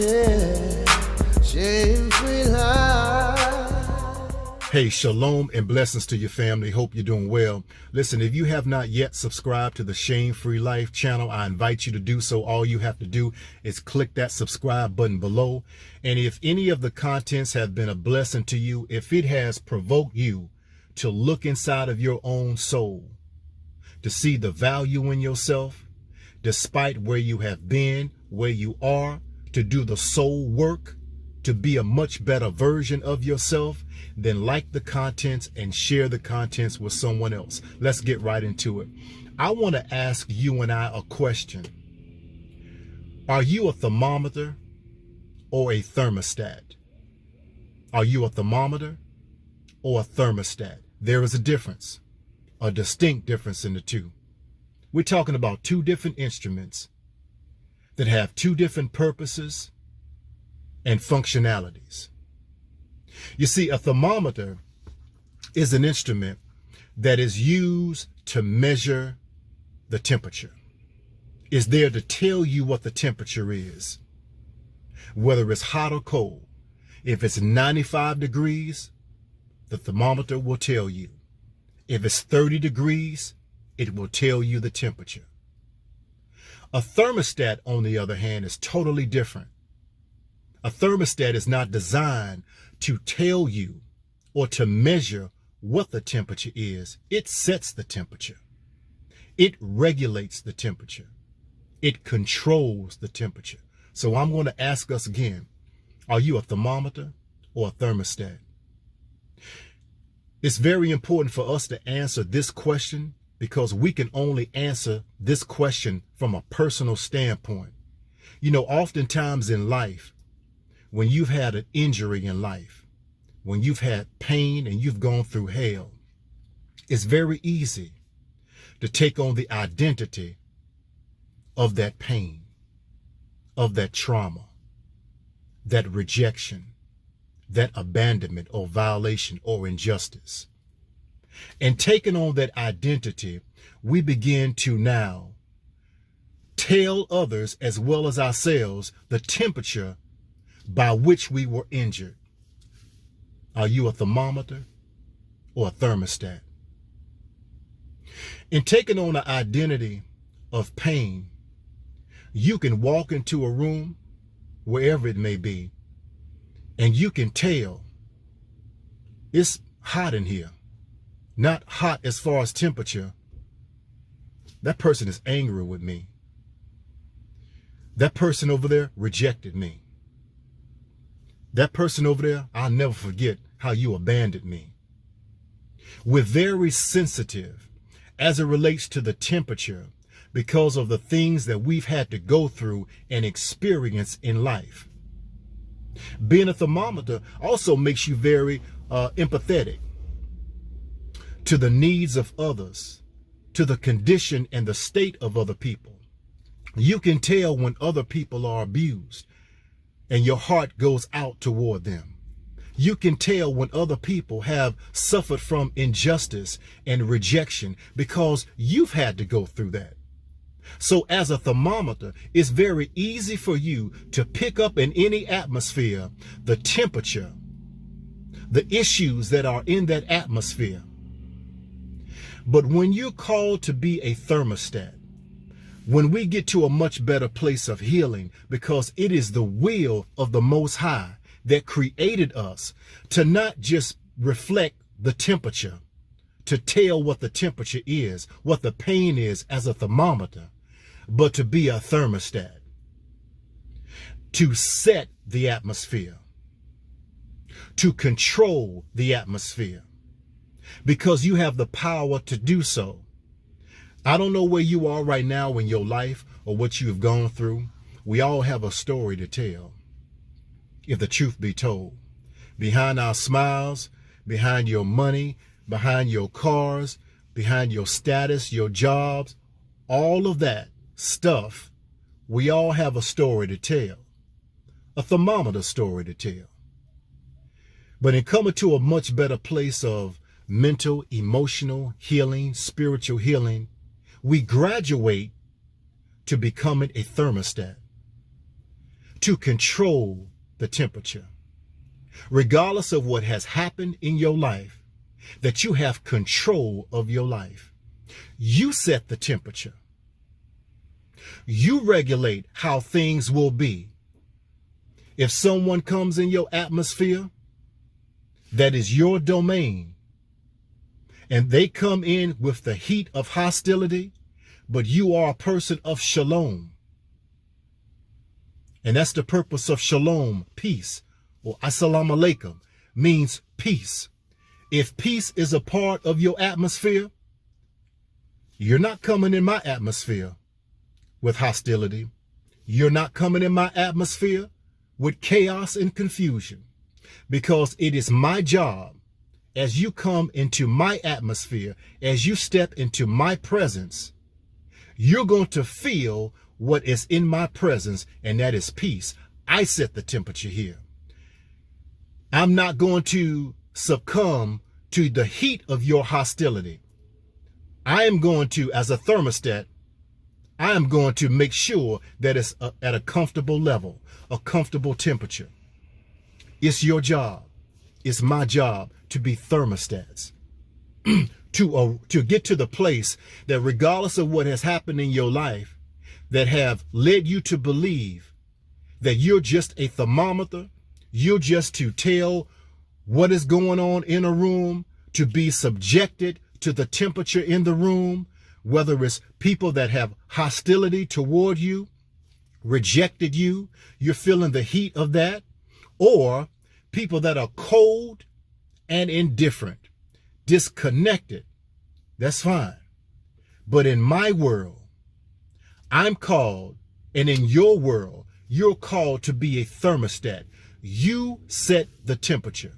Yeah, shame-free life. Hey, shalom and blessings to your family. Hope you're doing well. Listen, if you have not yet subscribed to the Shame-Free Life channel, I invite you to do so. All you have to do is click that subscribe button below. And if any of the contents have been a blessing to you, if it has provoked you to look inside of your own soul, to see the value in yourself, despite where you have been, where you are, to do the soul work, to be a much better version of yourself, then like the contents and share the contents with someone else. Let's get right into it. I want to ask you and I a question. Are you a thermometer or a thermostat? Are you a thermometer or a thermostat? There is a difference, a distinct difference in the two. We're talking about two different instruments that have two different purposes and functionalities. You see, a thermometer is an instrument that is used to measure the temperature. It's there to tell you what the temperature is, whether it's hot or cold. If it's 95 degrees, the thermometer will tell you. If it's 30 degrees, it will tell you the temperature. A thermostat, on the other hand, is totally different. A thermostat is not designed to tell you or to measure what the temperature is. It sets the temperature. It regulates the temperature. It controls the temperature. So I'm going to ask us again, are you a thermometer or a thermostat? It's very important for us to answer this question because we can only answer this question from a personal standpoint. You know, oftentimes in life, when you've had an injury in life, when you've had pain and you've gone through hell, it's very easy to take on the identity of that pain, of that trauma, that rejection, that abandonment or violation or injustice. And taking on that identity, we begin to now tell others as well as ourselves the temperature by which we were injured. Are you a thermometer or a thermostat? In taking on the identity of pain, you can walk into a room, wherever it may be, and you can tell it's hot in here. Not hot as far as temperature. That person is angry with me. That person over there rejected me. That person over there, I'll never forget how you abandoned me. We're very sensitive as it relates to the temperature because of the things that we've had to go through and experience in life. Being a thermometer also makes you very empathetic to the needs of others, to the condition and the state of other people. You can tell when other people are abused and your heart goes out toward them. You can tell when other people have suffered from injustice and rejection because you've had to go through that. So as a thermometer, it's very easy for you to pick up in any atmosphere the temperature, the issues that are in that atmosphere. But when you're called to be a thermostat, when we get to a much better place of healing, because it is the will of the Most High that created us to not just reflect the temperature, to tell what the temperature is, what the pain is as a thermometer, but to be a thermostat, to set the atmosphere, to control the atmosphere, because you have the power to do so. I don't know where you are right now in your life or what you have gone through. We all have a story to tell, if the truth be told. Behind our smiles, behind your money, behind your cars, behind your status, your jobs, all of that stuff, we all have a story to tell, a thermometer story to tell. But in coming to a much better place of mental, emotional healing, spiritual healing, we graduate to becoming a thermostat, to control the temperature. Regardless of what has happened in your life, that you have control of your life. You set the temperature. You regulate how things will be. If someone comes in your atmosphere, that is your domain, and they come in with the heat of hostility, but you are a person of shalom. And that's the purpose of shalom, peace, or assalamu alaikum, means peace. If peace is a part of your atmosphere, you're not coming in my atmosphere with hostility. You're not coming in my atmosphere with chaos and confusion, because it is my job, as you come into my atmosphere, as you step into my presence, you're going to feel what is in my presence, and that is peace. I set the temperature here. I'm not going to succumb to the heat of your hostility. I am going to, as a thermostat, I am going to make sure that it's at a comfortable level, a comfortable temperature. It's your job. It's my job to be thermostats, to get to the place that regardless of what has happened in your life that have led you to believe that you're just a thermometer, you're just to tell what is going on in a room, to be subjected to the temperature in the room, whether it's people that have hostility toward you, rejected you, you're feeling the heat of that, or people that are cold and indifferent, disconnected. That's fine. But in my world, I'm called, and in your world, you're called to be a thermostat. You set the temperature.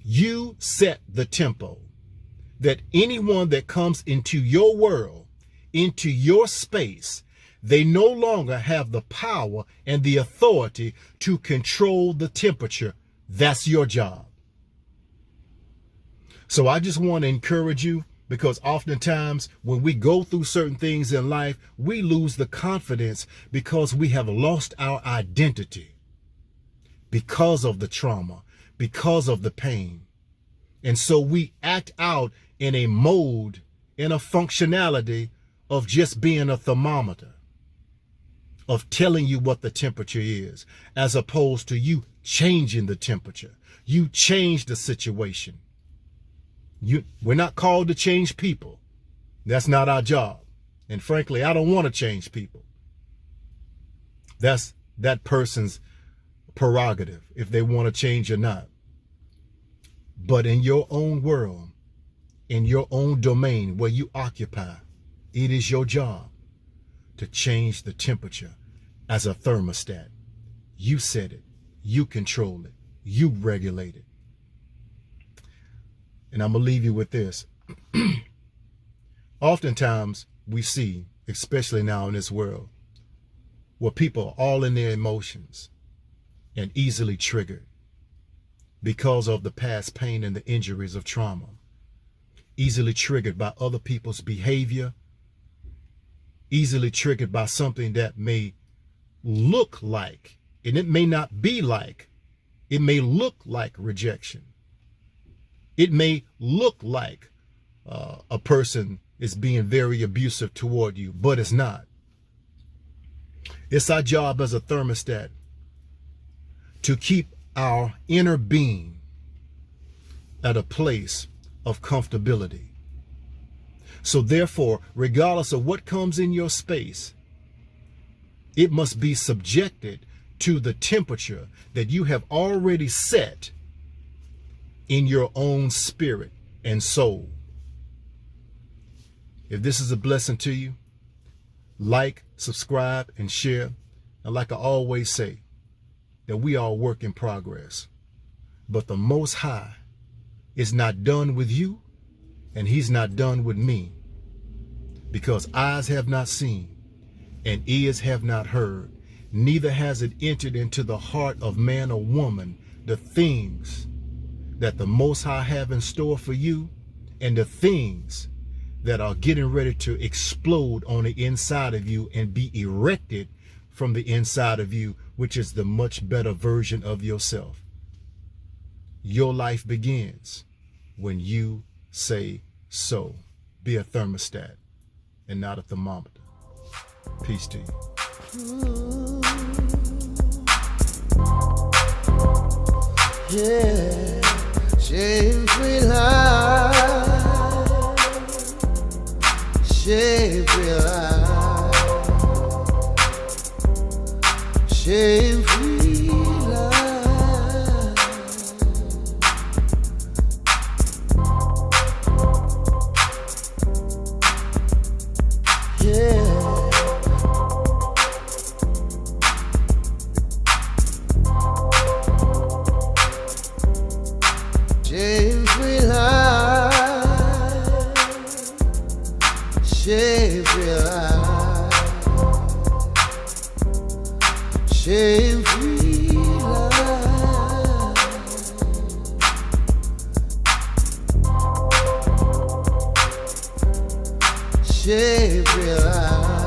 You set the tempo. That anyone that comes into your world, into your space, they no longer have the power and the authority to control the temperature. That's your job. So I just want to encourage you, because oftentimes when we go through certain things in life, we lose the confidence because we have lost our identity because of the trauma, because of the pain. And so we act out in a mode, in a functionality of just being a thermometer, of telling you what the temperature is, as opposed to you changing the temperature. You change the situation. We're not called to change people. That's not our job. And frankly, I don't want to change people. That's that person's prerogative, if they want to change or not. But in your own world, in your own domain where you occupy, it is your job to change the temperature as a thermostat. You set it, you control it, you regulate it. And I'm going to leave you with this. Oftentimes we see, especially now in this world, where people are all in their emotions and easily triggered because of the past pain and the injuries of trauma, easily triggered by other people's behavior, easily triggered by something that may look like, and it may not be like, it may look like rejection. It may look like a person is being very abusive toward you, but it's not. It's our job as a thermostat to keep our inner being at a place of comfortability. So therefore, regardless of what comes in your space, it must be subjected to the temperature that you have already set in your own spirit and soul. If this is a blessing to you, like, subscribe, and share. And like I always say, that we are a work in progress. But the Most High is not done with you, and he's not done with me. Because eyes have not seen, and ears have not heard, neither has it entered into the heart of man or woman the things that the Most High have in store for you, and the things that are getting ready to explode on the inside of you and be erected from the inside of you which is the much better version of yourself. Your life begins when you say so. Be a thermostat and not a thermometer. Peace to you. Yeah, shame-free life, shame-free life, shame-free life. Yeah. Shame-free life, shame-free life, shame-free life, shame-free life.